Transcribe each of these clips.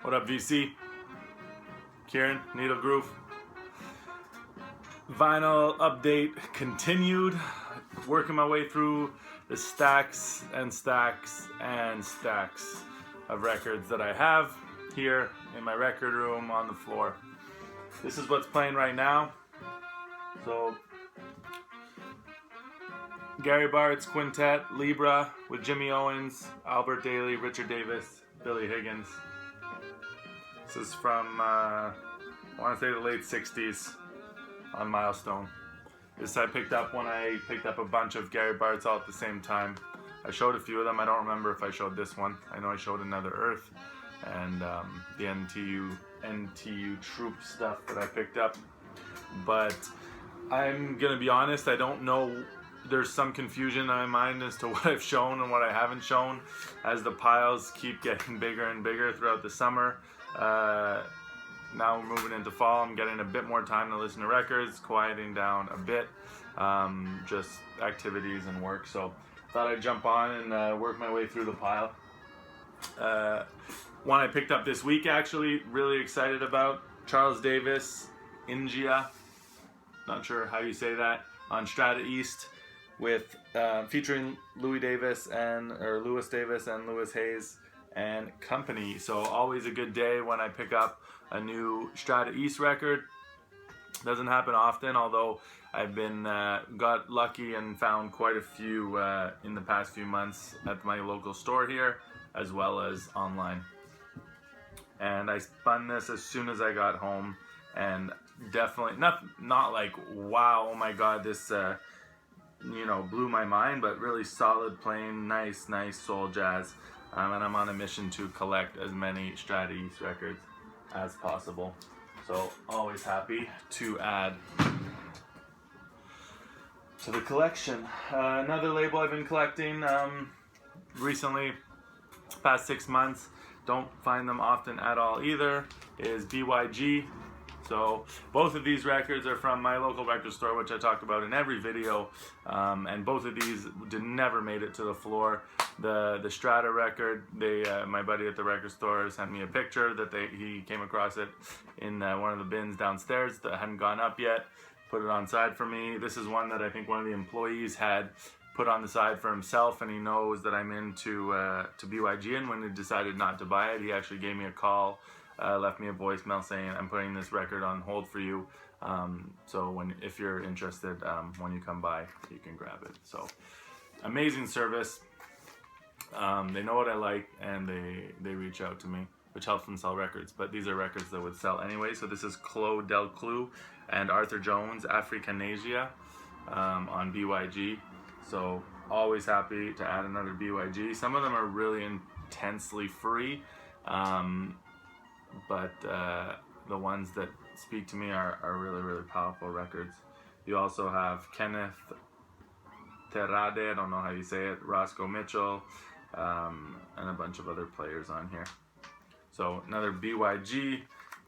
What up, VC? Kieran, Needle Groove. Vinyl update continued. Working my way through the stacks and stacks and stacks of records that I have here in my record room on the floor. This is what's playing right now. So, Gary Bart's Quintet, Libra with Jimmy Owens, Albert Daly, Richard Davis, Billy Higgins. This is from, I want to say the late 60s on Milestone. This I picked up when I picked up a bunch of Gary Bart's all at the same time. I showed a few of them. I don't remember if I showed this one. I know I showed Another Earth and the NTU Troop stuff that I picked up. But I'm going to be honest, I don't know. There's some confusion in my mind as to what I've shown and what I haven't shown as the piles keep getting bigger and bigger throughout the summer. Now we're moving into fall. I'm getting a bit more time to listen to records, quieting down a bit, just activities and work. So thought I'd jump on and work my way through the pile. One I picked up this week, actually, really excited about. Charles Davis, Ingia, not sure how you say that, on Strata East, with featuring Louis Davis and Louis Hayes and company. So always a good day when I pick up a new Strata East record. Doesn't happen often, although I've been got lucky and found quite a few in the past few months at my local store here, as well as online. And I spun this as soon as I got home, and definitely not like wow, oh my god, this blew my mind, but really solid, plain, nice soul jazz. And I'm on a mission to collect as many Strata East records as possible. So always happy to add to the collection. Another label I've been collecting recently, past 6 months, don't find them often at all either, is BYG. So both of these records are from my local record store, which I talked about in every video, and both of these never made it to the floor. The Strata record, my buddy at the record store sent me a picture that he came across it in one of the bins downstairs that hadn't gone up yet, put it on side for me. This is one that I think one of the employees had put on the side for himself, and he knows that I'm into to BYG, and when he decided not to buy it, he actually gave me a call, left me a voicemail saying, I'm putting this record on hold for you, so if you're interested, when you come by, you can grab it. So amazing service. They know what I like, and they reach out to me, which helps them sell records, but these are records that would sell anyway. So this is Claude Delclou and Arthur Jones, Africanasia, on BYG. So always happy to add another BYG. Some of them are really intensely free, but the ones that speak to me are really powerful records. You also have Kenneth Terade, I don't know how you say it, Roscoe Mitchell, and a bunch of other players on here. So another BYG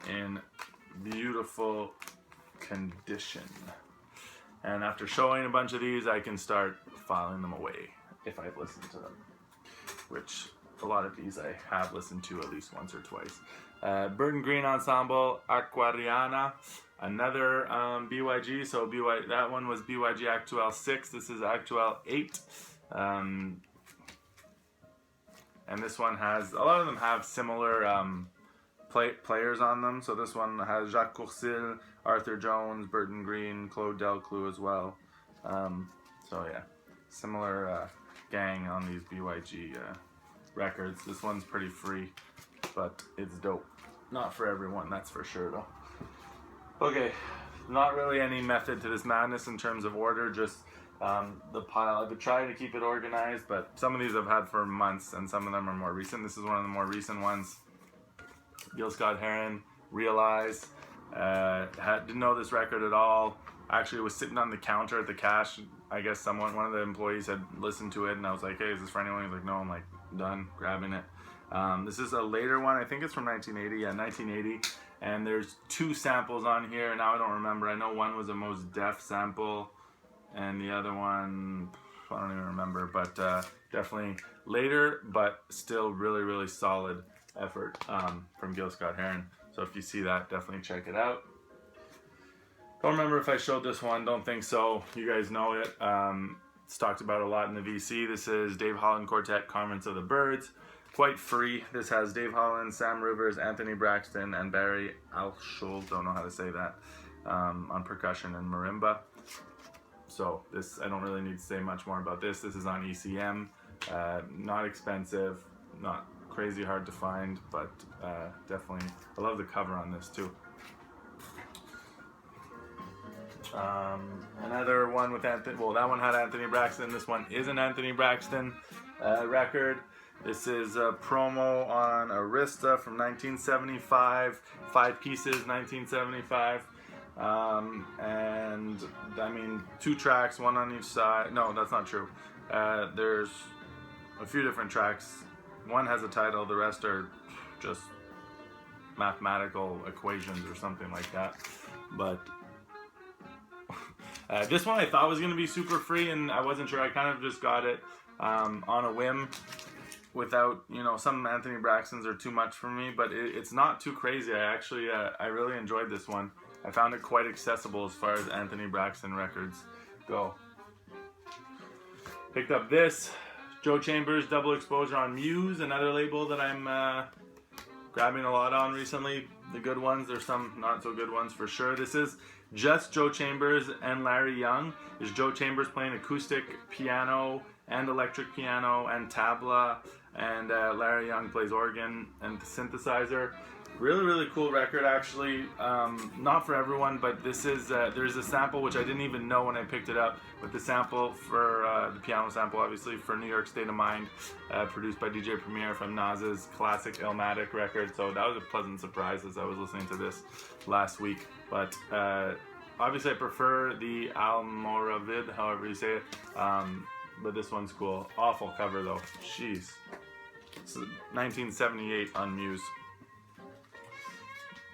in beautiful condition. And after showing a bunch of these, I can start filing them away if I've listened to them, which a lot of these I have listened to at least once or twice. Burton Green Ensemble, Aquariana, another BYG. So that one was BYG Actuel 6. This is Actuel 8. And this one has, a lot of them have similar players on them. So this one has Jacques Courcil, Arthur Jones, Burton Green, Claude Delclou as well. So yeah, similar gang on these BYG records. This one's pretty free, but it's dope. Not for everyone, that's for sure though. Okay, not really any method to this madness in terms of order, just the pile. I've been trying to keep it organized, but some of these I've had for months and some of them are more recent. This is one of the more recent ones. Gil Scott-Heron, Realize. Didn't know this record at all. Actually, it was sitting on the counter at the cash. I guess one of the employees had listened to it, and I was like, hey, is this for anyone? He's like, no. I'm like, done, grabbing it. This is a later one. I think it's from 1980. Yeah, 1980. And there's 2 samples on here. Now I don't remember. I know one was a Mos Def sample, and the other one, I don't even remember. But definitely later, but still really solid effort from Gil Scott-Heron. So if you see that, definitely check it out. Don't remember if I showed this one, don't think so. You guys know it. It's talked about a lot in the VC. This is Dave Holland Quartet, Conference of the Birds. Quite free. This has Dave Holland, Sam Rivers, Anthony Braxton, and Barry Alschold, don't know how to say that, on percussion and marimba. So this, I don't really need to say much more about this. This is on ECM. Not expensive, not crazy hard to find, but definitely, I love the cover on this too. Another one with Anthony, well, that one had Anthony Braxton. This one is an Anthony Braxton record. This is a promo on Arista from 1975, 5 pieces, 1975. And I mean, 2 tracks, 1 on each side. No, that's not true. There's a few different tracks. One has a title, the rest are just mathematical equations or something like that. But this one I thought was going to be super free, and I wasn't sure. I kind of just got it on a whim without, you know, some Anthony Braxtons are too much for me, but it's not too crazy. I actually, I really enjoyed this one. I found it quite accessible as far as Anthony Braxton records go. Picked up this, Joe Chambers Double Exposure on Muse, another label that I'm grabbing a lot on recently. The good ones, there's some not so good ones for sure. This is just Joe Chambers and Larry Young. Is Joe Chambers playing acoustic piano and electric piano and tabla, and Larry Young plays organ and synthesizer. Really, really cool record, actually. Not for everyone, but this is, there's a sample which I didn't even know when I picked it up, but the sample for, the piano sample, obviously, for New York State of Mind, produced by DJ Premier from Nas's classic Illmatic record. So that was a pleasant surprise as I was listening to this last week. But obviously I prefer the Almoravid, however you say it, but this one's cool. Awful cover though, jeez. It's 1978 on Muse.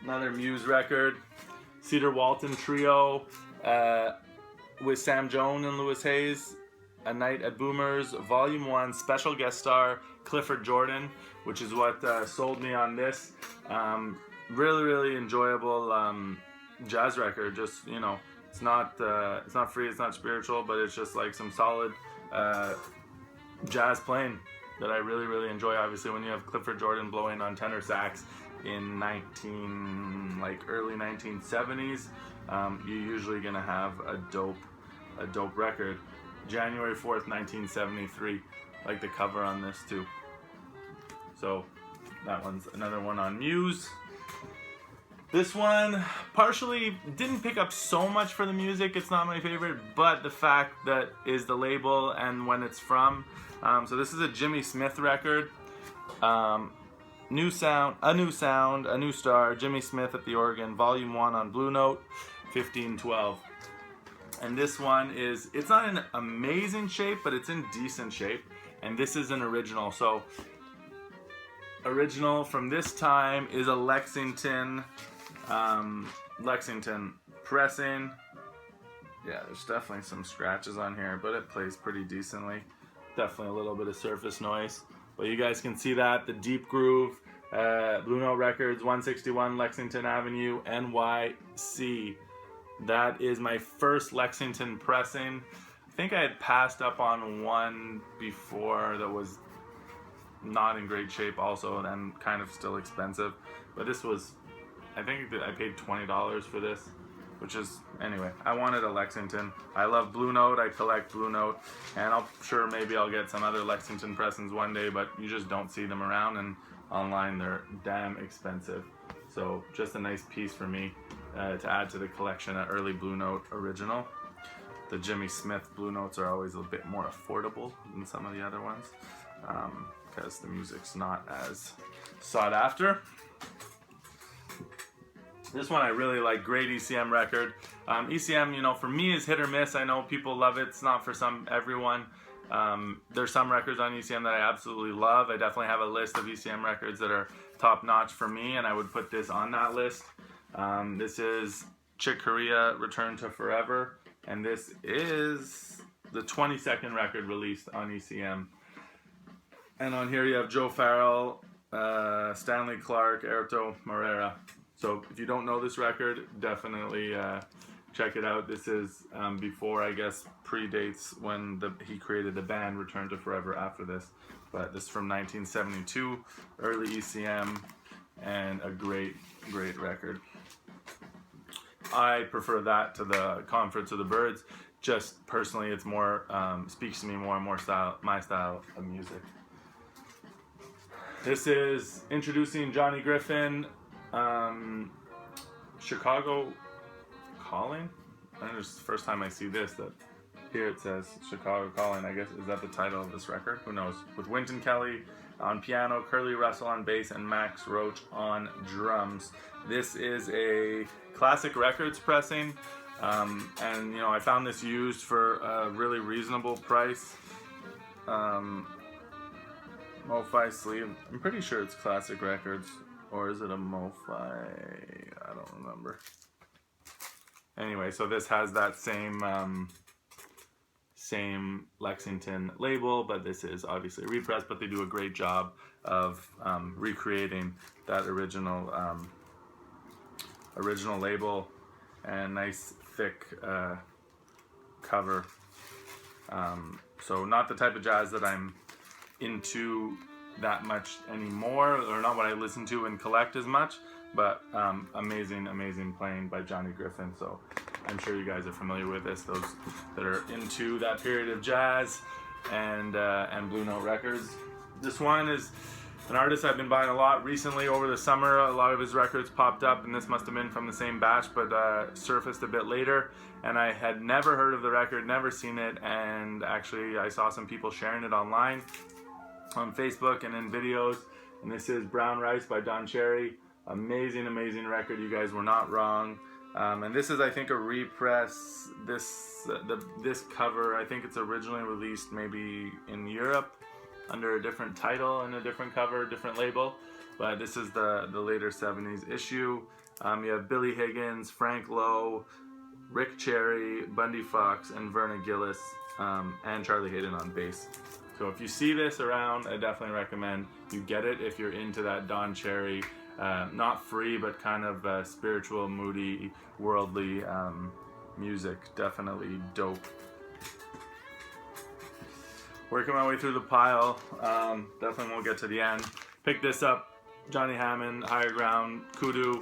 Another Muse record, Cedar Walton Trio with Sam Jones and Louis Hayes, A Night at Boomers, Volume 1, special guest star Clifford Jordan, which is what sold me on this. Really, really enjoyable jazz record. Just, you know, it's not free, it's not spiritual, but it's just like some solid jazz playing that I really, really enjoy. Obviously, when you have Clifford Jordan blowing on tenor sax in early 1970s, you're usually gonna have a dope record. January 4th, 1973, like the cover on this too. So that one's another one on Muse. This one partially didn't pick up so much for the music. It's not my favorite, but the fact that is the label and when it's from. So this is a Jimmy Smith record. New sound, a new star, Jimmy Smith at the organ, Volume 1 on Blue Note, 1512. And this one is, it's not in amazing shape, but it's in decent shape. And this is an original. So original from this time is a Lexington pressing. Yeah, there's definitely some scratches on here, but it plays pretty decently. Definitely a little bit of surface noise, but you guys can see that the deep groove. Blue Note Records, 161 Lexington Avenue, NYC. That is my first Lexington pressing. I think I had passed up on one before that was not in great shape also, and kind of still expensive. But this was, I think I paid $20 for this, which is, anyway, I wanted a Lexington. I love Blue Note, I collect Blue Note, and I'm sure maybe I'll get some other Lexington pressings one day, but you just don't see them around, and online they're damn expensive. So just a nice piece for me to add to the collection, an early Blue Note original. The Jimmy Smith Blue Notes are always a bit more affordable than some of the other ones, because the music's not as sought after. This one I really like, great ECM record. ECM, you know, for me is hit or miss. I know people love it. It's not for everyone. There's some records on ECM that I absolutely love. I definitely have a list of ECM records that are top notch for me, and I would put this on that list. This is Chick Corea, Return to Forever, and this is the 22nd record released on ECM. And on here you have Joe Farrell, Stanley Clarke, Airto Moreira. So if you don't know this record, definitely check it out. This is before, I guess, predates when he created the band Return to Forever after this. But this is from 1972, early ECM, and a great, great record. I prefer that to the Conference of the Birds. Just personally, it's more speaks to me more and more my style of music. This is introducing Johnny Griffin, Chicago Calling. I think it's the first time I see this. That here it says Chicago Calling. I guess is that the title of this record? Who knows? With Wynton Kelly on piano, Curly Russell on bass, and Max Roach on drums. This is a Classic Records pressing, and you know I found this used for a really reasonable price. MoFi sleeve. I'm pretty sure it's Classic Records, or is it a MoFi? I don't remember. Anyway, so this has that same Lexington label, but this is obviously a repress. But they do a great job of recreating that original label, and nice thick cover. So not the type of jazz that I'm into that much anymore, or not what I listen to and collect as much, but amazing playing by Johnny Griffin. So I'm sure you guys are familiar with this, those that are into that period of jazz and Blue Note Records. This one is an artist I've been buying a lot recently over the summer. A lot of his records popped up, and this must have been from the same batch, but surfaced a bit later. And I had never heard of the record, never seen it, and actually I saw some people sharing it online on Facebook and in videos. And this is Brown Rice by Don Cherry. Amazing record. You guys were not wrong. And this is, I think, a repress. This cover, I think it's originally released maybe in Europe under a different title and a different cover, different label. But this is the later 70s issue. You have Billy Higgins, Frank Lowe, Rick Cherry, Bundy Fox, and Verna Gillis, and Charlie Hayden on bass. So if you see this around, I definitely recommend you get it if you're into that Don Cherry, not free, but kind of spiritual, moody, worldly music. Definitely dope. Working my way through the pile, definitely won't get to the end. Pick this up, Johnny Hammond, Higher Ground, Kudu.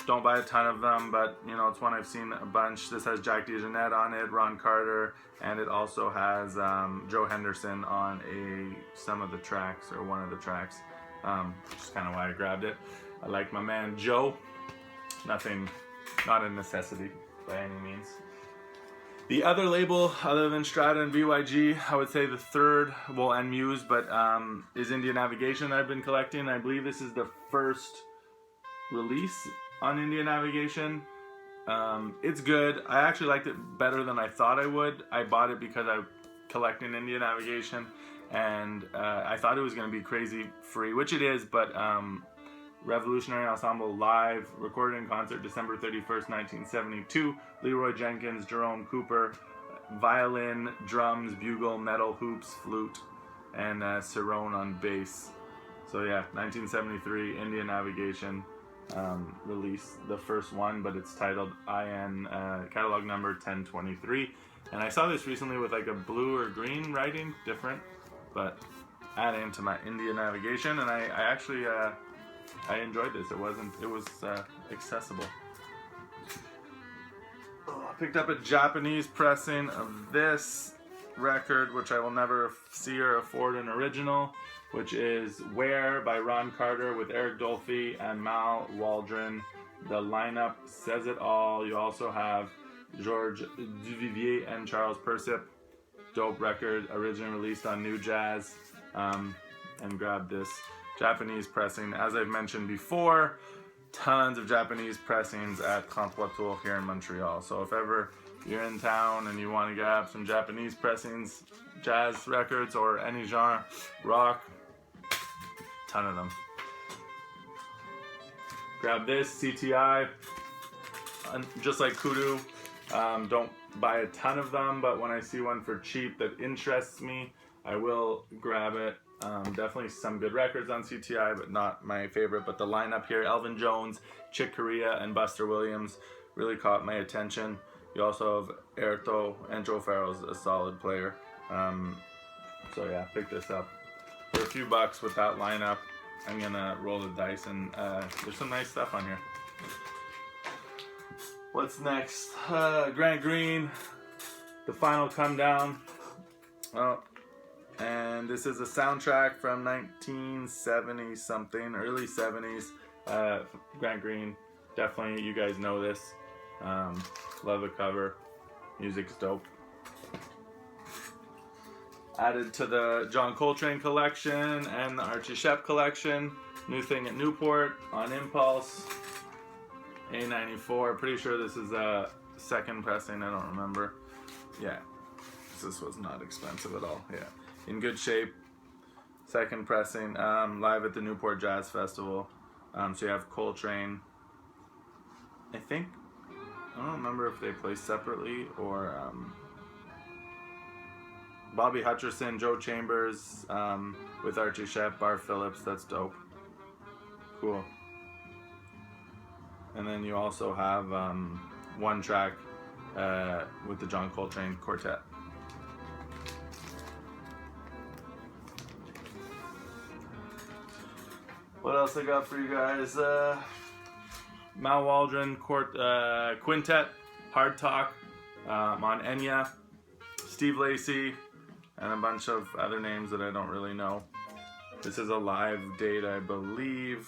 Don't buy a ton of them, but you know it's one I've seen a bunch. This has Jack DeJohnette on it, Ron Carter, and it also has Joe Henderson on some of the tracks, or one of the tracks. Which is kind of why I grabbed it. I like my man Joe. Not a necessity by any means. The other label, other than Strata and BYG, I would say the third, well, and Muse, but is Indian Navigation I've been collecting. I believe this is the first release on Indian Navigation. It's good. I actually liked it better than I thought I would. I bought it because I collect in Indian Navigation, and I thought it was going to be crazy free, which it is, but Revolutionary Ensemble live, recorded in concert December 31st, 1972. Leroy Jenkins, Jerome Cooper, violin, drums, bugle, metal, hoops, flute, and Cerrone on bass. So yeah, 1973 Indian Navigation release, the first one, but it's titled IN catalog number 1023. And I saw this recently with like a blue or green writing, different, but adding to my Indian Navigation, and I actually I enjoyed this. It was accessible. I picked up a Japanese pressing of this record, which I will never see or afford an original, which is Where by Ron Carter with Eric Dolphy and Mal Waldron. The lineup says it all. You also have Georges Duvivier and Charles Persip. Dope record, originally released on New Jazz. And grab this Japanese pressing. As I've mentioned before, tons of Japanese pressings at Comptoir here in Montreal. So if ever you're in town and you want to grab some Japanese pressings, jazz records, or any genre, rock, ton of them. Grab this, CTI, just like Kudu. Don't buy a ton of them, but when I see one for cheap that interests me, I will grab it. Definitely some good records on CTI, but not my favorite. But the lineup here, Elvin Jones, Chick Corea, and Buster Williams really caught my attention. You also have Airto, and Joe Farrell's a solid player. So yeah, pick this up. For a few bucks with that lineup, I'm gonna roll the dice, and there's some nice stuff on here. What's next? Grant Green, The Final Come Down. Oh, and this is a soundtrack from 1970 something, early 70s. Grant Green, definitely, you guys know this. Love the cover. Music's dope. Added to the John Coltrane collection and the Archie Shepp collection. New thing at Newport on Impulse. A94. Pretty sure this is a second pressing. I don't remember. Yeah, this was not expensive at all. Yeah, in good shape. Second pressing. Live at the Newport Jazz Festival. So you have Coltrane. I think, I don't remember if they play separately or Bobby Hutcherson, Joe Chambers, with Archie Shepp, Bar Phillips. That's dope. Cool. And then you also have one track with the John Coltrane Quartet. What else I got for you guys? Mal Waldron Quintet, Hard Talk, on Enya, Steve Lacy, and a bunch of other names that I don't really know. This is a live date, I believe.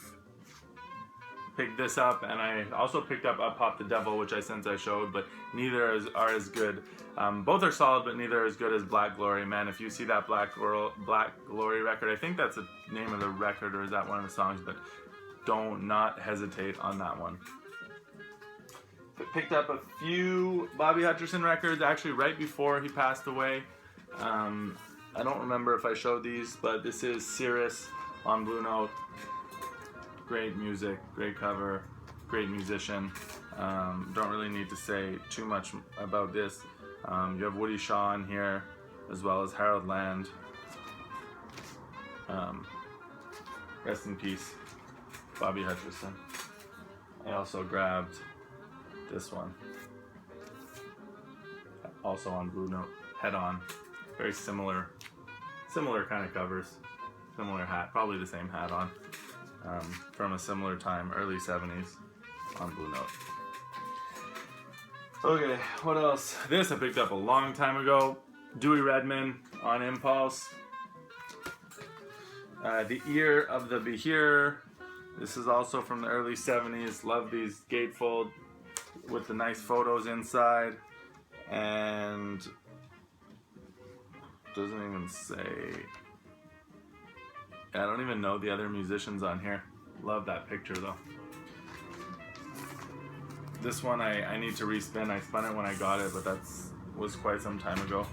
Picked this up, and I also picked up Up Pop the Devil, which I showed, but neither are as good. Both are solid, but neither are as good as Black Glory. Man, if you see that Black Glory record, I think that's the name of the record, or is that one of the songs, but don't not hesitate on that one. Picked up a few Bobby Hutcherson records, actually right before he passed away. I don't remember if I showed these, but this is Cirrus on Blue Note. Great music, great cover, great musician. Don't really need to say too much about this. You have Woody Shaw in here, as well as Harold Land. Rest in peace, Bobby Hutcherson. I also grabbed this one, also on Blue Note, Head On. Very similar kind of covers, similar hat, probably the same hat on. From a similar time, early 70s, on Blue Note. Okay, what else? This I picked up a long time ago. Dewey Redman on Impulse. The Ear of the Behir. This is also from the early 70s. Love these gatefold with the nice photos inside. And doesn't even say. I don't even know the other musicians on here. Love that picture though. This one I need to respin. I spun it when I got it, but was quite some time ago.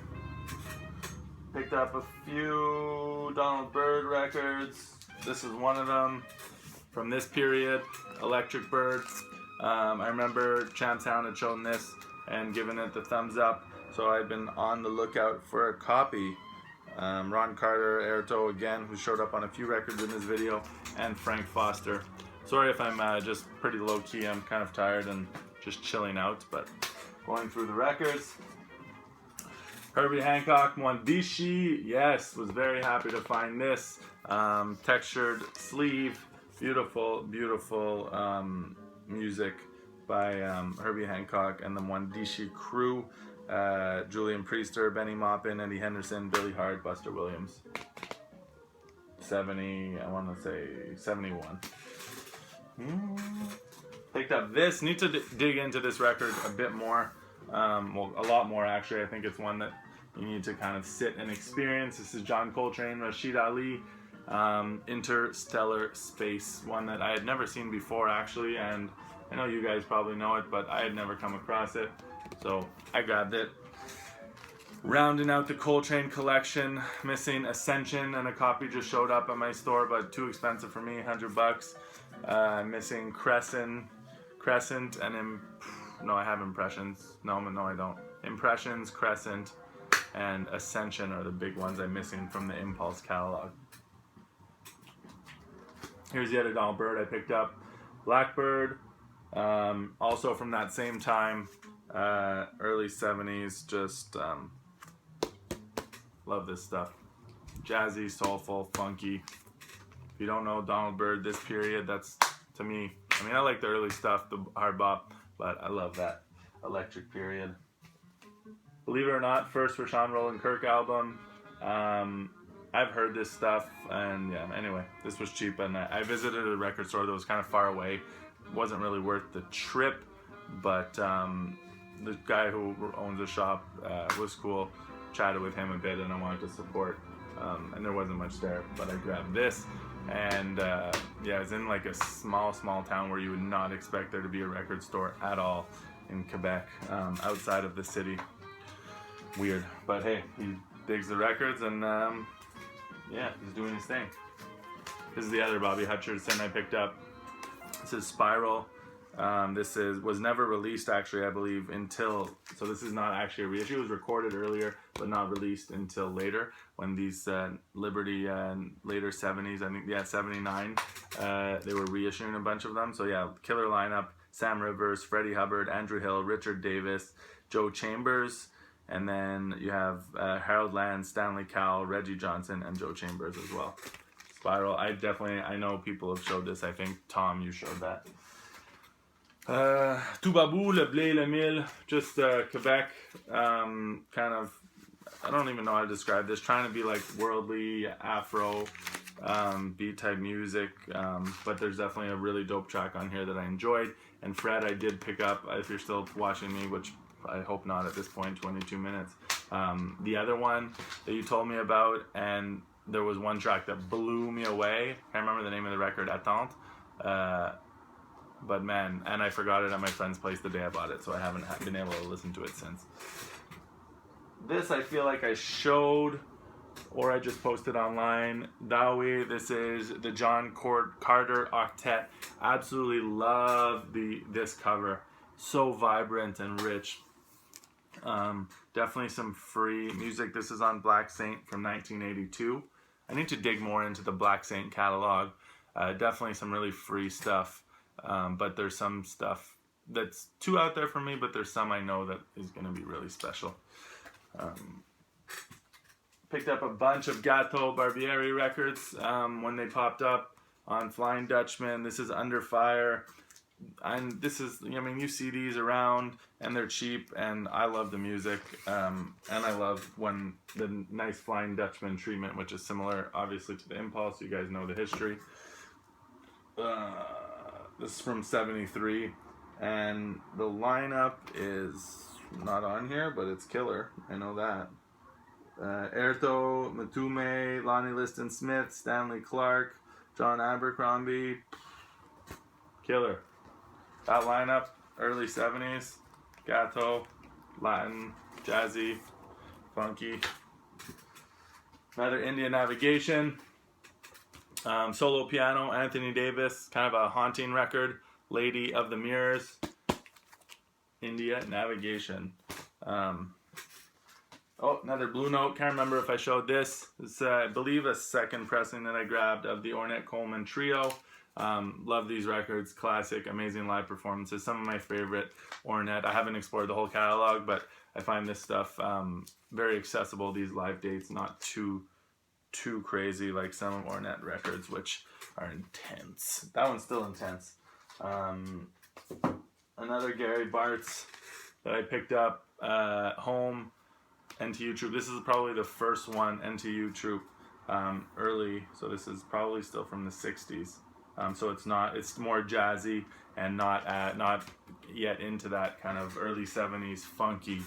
Picked up a few Donald Byrd records. This is one of them from this period, Electric Bird. I remember Champ Sound had shown this and given it the thumbs up, so I've been on the lookout for a copy. Ron Carter, Airto again, who showed up on a few records in this video, and Frank Foster. Sorry if I'm just pretty low-key, I'm kind of tired and just chilling out, but going through the records. Herbie Hancock, Mwandishi, yes, was very happy to find this. Textured sleeve, beautiful, beautiful music by Herbie Hancock and the Mwandishi crew. Julian Priester, Benny Maupin, Eddie Henderson, Billy Hart, Buster Williams. 70, I want to say 71. Picked up this. Need to dig into this record a bit more. Well, a lot more actually. I think it's one that you need to kind of sit and experience. This is John Coltrane, Rashid Ali, Interstellar Space. One that I had never seen before actually, and I know you guys probably know it, but I had never come across it. So I grabbed it. Rounding out the Coltrane collection, missing Ascension, and a copy just showed up at my store, but too expensive for me, $100. Missing Crescent, and no, I have Impressions. No, I don't. Impressions, Crescent, and Ascension are the big ones I'm missing from the Impulse catalog. Here's the other Donald Byrd I picked up. Blackbird, also from that same time, early 70s. Just love this stuff. Jazzy, soulful, funky. If you don't know Donald Byrd, this period, that's, to me, I mean, I like the early stuff, the hard bop, but I love that electric period. Believe it or not, first Rashawn Roland Kirk album. I've heard this stuff, and yeah, anyway, this was cheap, and I visited a record store that was kind of far away. Wasn't really worth the trip, but the guy who owns the shop was cool. Chatted with him a bit, and I wanted to support, and there wasn't much there, but I grabbed this, and yeah, it's in like a small town where you would not expect there to be a record store at all in Quebec, outside of the city. Weird, but hey, he digs the records, and yeah, he's doing his thing. This is the other Bobby Hutcherson I picked up. This is Spiral. This was never released, actually, I believe, until, so this is not actually a reissue. It was recorded earlier, but not released until later, when these Liberty later 70s, I think, yeah, 79, they were reissuing a bunch of them. So yeah, killer lineup: Sam Rivers, Freddie Hubbard, Andrew Hill, Richard Davis, Joe Chambers, and then you have Harold Land, Stanley Cowell, Reggie Johnson, and Joe Chambers as well. Spiral, I know people have showed this. I think, Tom, you showed that. Toubabou, Le Blé, Le Mille, just Quebec, kind of, I don't even know how to describe this, trying to be like worldly Afro beat type music, but there's definitely a really dope track on here that I enjoyed. And Fred, I did pick up, if you're still watching me, which I hope not at this point, 22 minutes. The other one that you told me about, and there was one track that blew me away. I can't remember the name of the record, Attente. But man, and I forgot it at my friend's place the day I bought it, so I haven't been able to listen to it since. This I feel like I showed, or I just posted online. Dowie, this is the John Carter Octet. Absolutely love this cover. So vibrant and rich. Definitely some free music. This is on Black Saint from 1982. I need to dig more into the Black Saint catalog. Definitely some really free stuff. But there's some stuff that's too out there for me, but there's some I know that is going to be really special. Picked up a bunch of Gato Barbieri records when they popped up on Flying Dutchman. This is Under Fire. And this is, I mean, you see these around, and they're cheap, and I love the music, and I love when the nice Flying Dutchman treatment, which is similar, obviously, to the Impulse. You guys know the history. This is from 73, and the lineup is not on here, but it's killer. I know that. Erto, Matume, Lonnie Liston Smith, Stanley Clark, John Abercrombie. Killer. That lineup, early 70s, Gato, Latin, jazzy, funky. Another India Navigation. Solo piano, Anthony Davis, kind of a haunting record. Lady of the Mirrors. India Navigation. Oh, another Blue Note. Can't remember if I showed this. It's, I believe, a second pressing that I grabbed of the Ornette Coleman Trio. Love these records. Classic, amazing live performances. Some of my favorite Ornette. I haven't explored the whole catalog, but I find this stuff very accessible. These live dates, not too crazy like some of Ornette records, which are intense. That one's still intense. Another Gary Bartz that I picked up, Home, NTU Troop. This is probably the first one, NTU Troop, early, so this is probably still from the 60s. So it's more jazzy and not yet into that kind of early 70s funky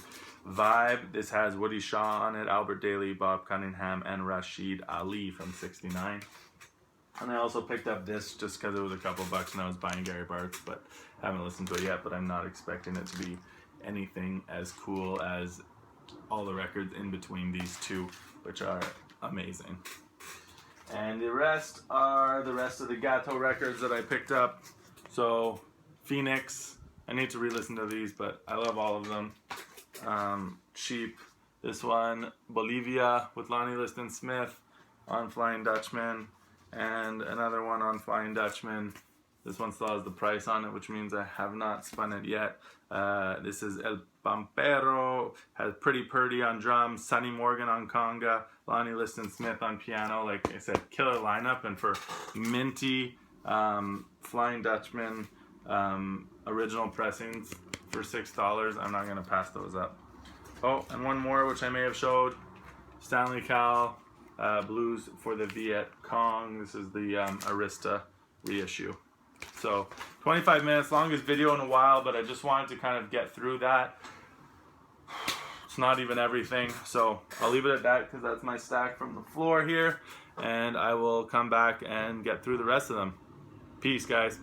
vibe. This has Woody Shaw on it, Albert Daly, Bob Cunningham, and Rashid Ali from 69. And I also picked up this just because it was a couple bucks and I was buying Gary Bartz, but haven't listened to it yet, but I'm not expecting it to be anything as cool as all the records in between these two, which are amazing. And the rest are the rest of the Gato records that I picked up. So, Phoenix, I need to re-listen to these, but I love all of them. Cheap, this one, Bolivia with Lonnie Liston Smith on Flying Dutchman. and another one on Flying Dutchman. This one still has the price on it, which means I have not spun it yet. This is El Pampero, has Pretty Purdy on drums, Sonny Morgan on conga, Lonnie Liston Smith on piano. Like I said, killer lineup. And for minty Flying Dutchman original pressings for $6, I'm not gonna pass those up. Oh, and one more which I may have showed, Stanley Cowell Blues for the Viet Cong. This is the Arista reissue. So 25 minutes, longest video in a while, but I just wanted to kind of get through that. It's not even everything, so I'll leave it at that because that's my stack from the floor here, and I will come back and get through the rest of them. Peace, guys.